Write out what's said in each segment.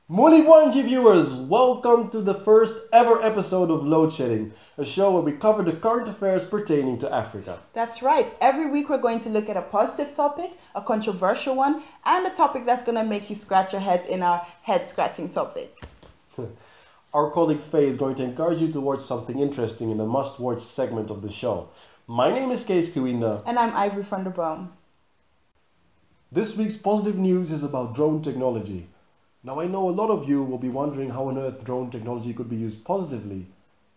Muy buongi viewers, welcome to the first ever episode of Load Shedding, a show where we cover the current affairs pertaining to Africa. That's right. Every week we're going to look at a positive topic, a controversial one, and a topic that's going to make you scratch your heads in our head-scratching topic. Our colleague Phay is going to encourage you to watch something interesting in the must-watch segment of the show. My name is Kees Kibinda. And I'm Ivory from the Boom. This week's positive news is about drone technology. Now I know a lot of you will be wondering how on earth drone technology could be used positively,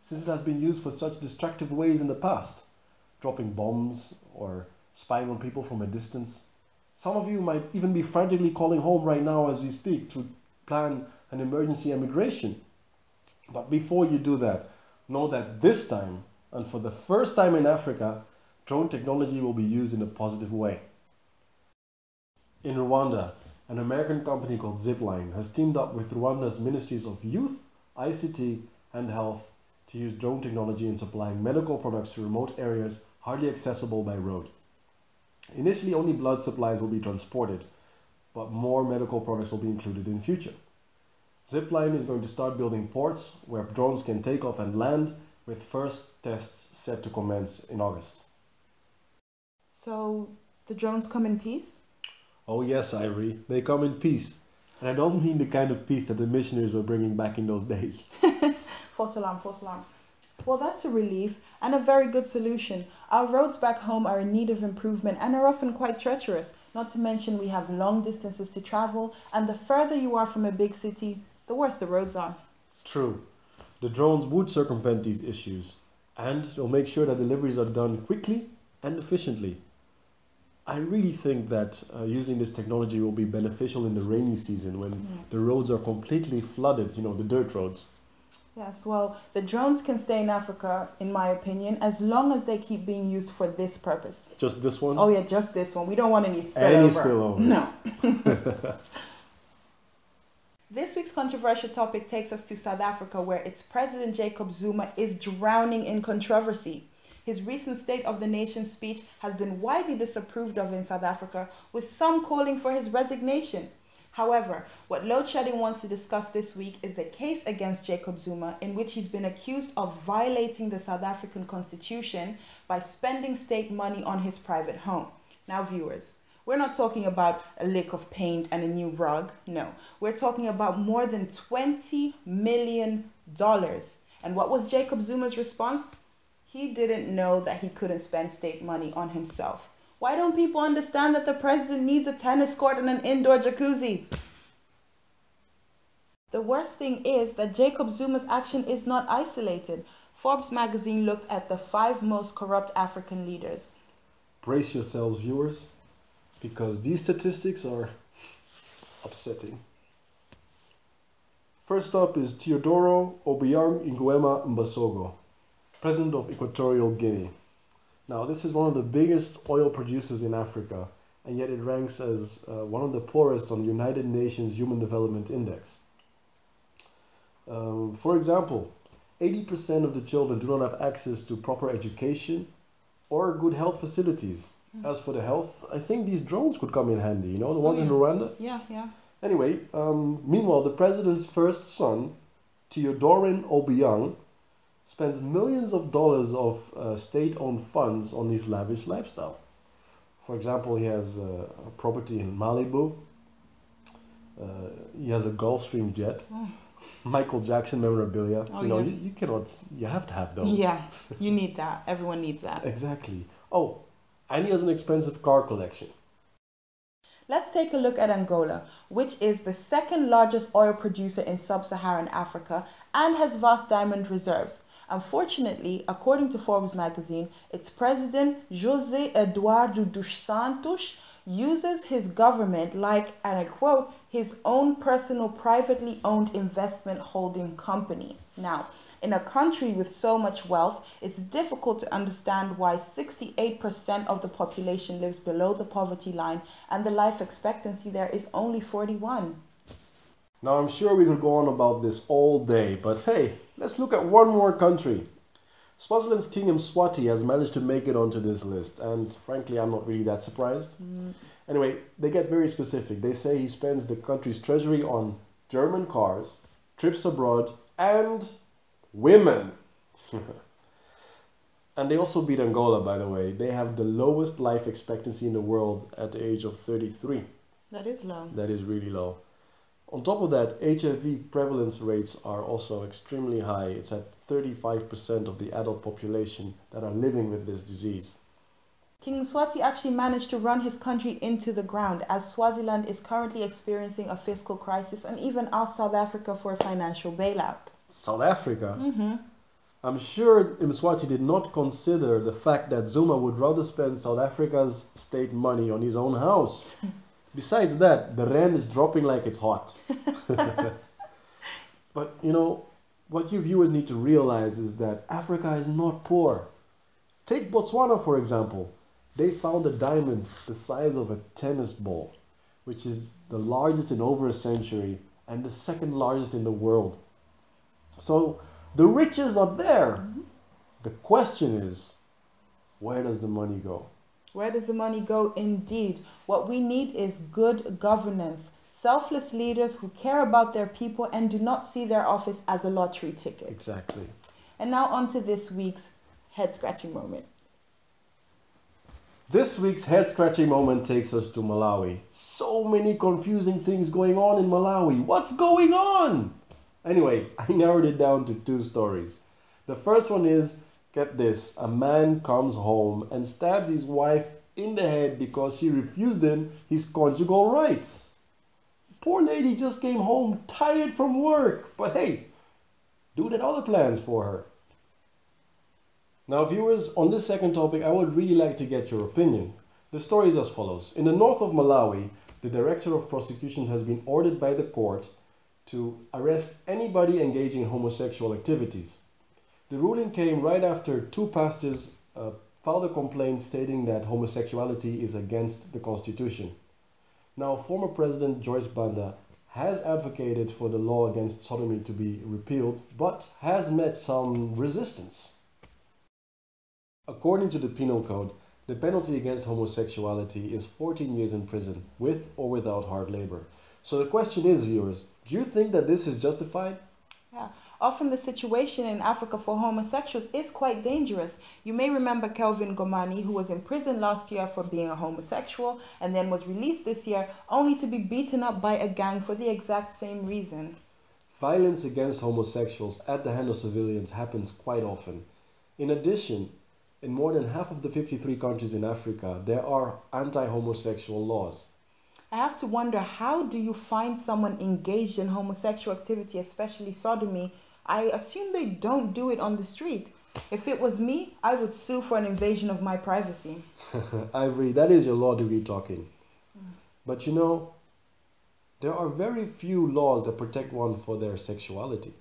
since it has been used for such destructive ways in the past, dropping bombs or spying on people from a distance. Some of you might even be frantically calling home right now as we speak to plan an emergency emigration. But before you do that, know that this time, and for the first time in Africa, drone technology will be used in a positive way. In Rwanda, an American company called Zipline has teamed up with Rwanda's Ministries of Youth, ICT and Health to use drone technology in supplying medical products to remote areas hardly accessible by road. Initially, only blood supplies will be transported, but more medical products will be included in future. Zipline is going to start building ports where drones can take off and land, with first tests set to commence in August. So, the drones come in peace? Oh yes, Ivory, they come in peace. And I don't mean the kind of peace that the missionaries were bringing back in those days. False alarm, false alarm. Well, that's a relief and a very good solution. Our roads back home are in need of improvement and are often quite treacherous. Not to mention we have long distances to travel, and the further you are from a big city, the worse the roads are. True. The drones would circumvent these issues, and they'll make sure that deliveries are done quickly and efficiently. I really think that using this technology will be beneficial in the rainy season when the roads are completely flooded, the dirt roads. Yes, well, the drones can stay in Africa, in my opinion, as long as they keep being used for this purpose. Just this one? Oh yeah, just this one. We don't want any spillover. Any spillover. No. This week's controversial topic takes us to South Africa, where its president Jacob Zuma is drowning in controversy. His recent State of the Nation speech has been widely disapproved of in South Africa, with some calling for his resignation. However, what Load Shedding wants to discuss this week is the case against Jacob Zuma, in which he's been accused of violating the South African Constitution by spending state money on his private home. Now, viewers, we're not talking about a lick of paint and a new rug. No, we're talking about more than $20 million. And what was Jacob Zuma's response? He didn't know that he couldn't spend state money on himself. Why don't people understand that the president needs a tennis court and an indoor jacuzzi? The worst thing is that Jacob Zuma's action is not isolated. Forbes magazine looked at the 5 most corrupt African leaders. Brace yourselves, viewers, because these statistics are upsetting. First up is Teodoro Obiang Nguema Mbasogo, President of Equatorial Guinea. Now, this is one of the biggest oil producers in Africa, and yet it ranks as one of the poorest on the United Nations Human Development Index. For example, 80% of the children do not have access to proper education or good health facilities. As for the health, I think these drones could come in handy, the ones in Rwanda? Yeah. Anyway, meanwhile, the president's first son, Teodorin Obiang, spends millions of dollars of state-owned funds on his lavish lifestyle. For example, he has a property in Malibu. He has a Gulfstream jet. Michael Jackson memorabilia. You have to have those. Yeah, you need that. Everyone needs that. Exactly. Oh, and he has an expensive car collection. Let's take a look at Angola, which is the second largest oil producer in sub-Saharan Africa and has vast diamond reserves. Unfortunately, according to Forbes magazine, its president, José Eduardo dos Santos, uses his government like, and I quote, his own personal privately owned investment holding company. Now, in a country with so much wealth, it's difficult to understand why 68% of the population lives below the poverty line and the life expectancy there is only 41. Now, I'm sure we could go on about this all day, but hey, let's look at one more country. Swaziland's King Mswati has managed to make it onto this list, and frankly, I'm not really that surprised. Anyway, they get very specific. They say he spends the country's treasury on German cars, trips abroad, and women. And they also beat Angola, by the way. They have the lowest life expectancy in the world at the age of 33. That is low. That is really low. On top of that, HIV prevalence rates are also extremely high. It's at 35% of the adult population that are living with this disease. King Mswati actually managed to run his country into the ground, as Swaziland is currently experiencing a fiscal crisis, and even asked South Africa for a financial bailout. South Africa? Mm-hmm. I'm sure Mswati did not consider the fact that Zuma would rather spend South Africa's state money on his own house. Besides that, the rand is dropping like it's hot. But you know, what you viewers need to realize is that Africa is not poor. Take Botswana, for example. They found a diamond the size of a tennis ball, which is the largest in over a century and the second largest in the world. So the riches are there. Mm-hmm. The question is, where does the money go? Where does the money go? Indeed. What we need is good governance, selfless leaders who care about their people and do not see their office as a lottery ticket. Exactly. And now on to this week's head-scratching moment. This week's head-scratching moment takes us to Malawi. So many confusing things going on in Malawi. What's going on? Anyway, I narrowed it down to 2 stories. The first one is, get this, a man comes home and stabs his wife in the head because she refused him his conjugal rights. Poor lady just came home tired from work, but hey, dude had other plans for her. Now viewers, on this second topic, I would really like to get your opinion. The story is as follows. In the north of Malawi, the director of prosecutions has been ordered by the court to arrest anybody engaging in homosexual activities. The ruling came right after 2 pastors filed a complaint stating that homosexuality is against the constitution. Now, former President Joyce Banda has advocated for the law against sodomy to be repealed, but has met some resistance. According to the penal code, the penalty against homosexuality is 14 years in prison, with or without hard labor. So the question is, viewers, do you think that this is justified? Yeah. Often the situation in Africa for homosexuals is quite dangerous. You may remember Kelvin Gomani, who was in prison last year for being a homosexual and then was released this year only to be beaten up by a gang for the exact same reason. Violence against homosexuals at the hand of civilians happens quite often. In addition, in more than half of the 53 countries in Africa, there are anti-homosexual laws. I have to wonder, how do you find someone engaged in homosexual activity, especially sodomy? I assume they don't do it on the street. If it was me, I would sue for an invasion of my privacy. Ivory, that is your law degree talking. But you know, there are very few laws that protect one for their sexuality.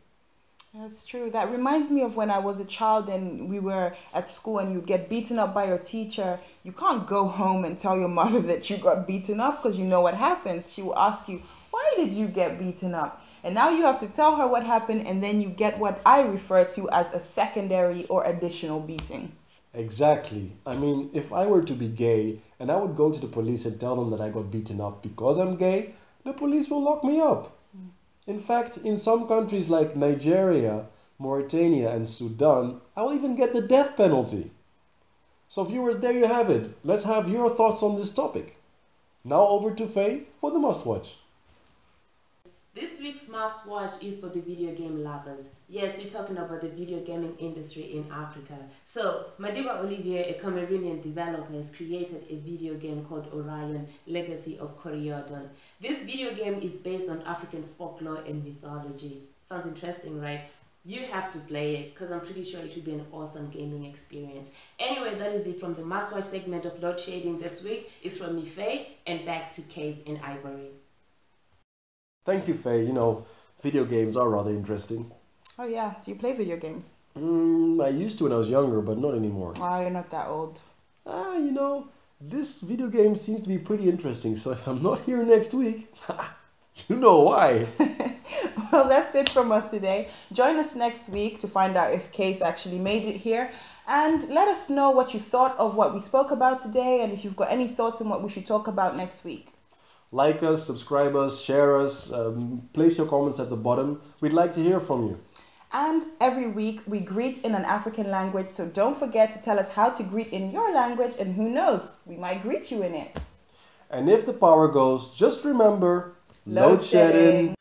That's true. That reminds me of when I was a child and we were at school and you'd get beaten up by your teacher. You can't go home and tell your mother that you got beaten up because you know what happens. She will ask you, why did you get beaten up? And now you have to tell her what happened, and then you get what I refer to as a secondary or additional beating. Exactly. I mean, if I were to be gay and I would go to the police and tell them that I got beaten up because I'm gay, the police will lock me up. In fact, in some countries like Nigeria, Mauritania and Sudan, I will even get the death penalty. So viewers, there you have it. Let's have your thoughts on this topic. Now over to Phay for the must-watch. This week's must-watch is for the video game lovers. Yes, we're talking about the video gaming industry in Africa. So, Madiba Olivier, a Cameroonian developer, has created a video game called Orion, Legacy of Koryodon. This video game is based on African folklore and mythology. Sounds interesting, right? You have to play it because I'm pretty sure it will be an awesome gaming experience. Anyway, that is it from the must-watch segment of Load Shading this week. It's from me, Phay, and back to Kees and Ivory. Thank you, Phay. You know, video games are rather interesting. Oh yeah, do you play video games? I used to when I was younger, but not anymore. Oh, you're not that old. You know, this video game seems to be pretty interesting, so if I'm not here next week, you know why. Well, that's it from us today. Join us next week to find out if Kees actually made it here. And let us know what you thought of what we spoke about today and if you've got any thoughts on what we should talk about next week. Like us, subscribe us, share us, place your comments at the bottom. We'd like to hear from you. And every week we greet in an African language, so don't forget to tell us how to greet in your language, and who knows, we might greet you in it. And if the power goes, just remember, Load shedding.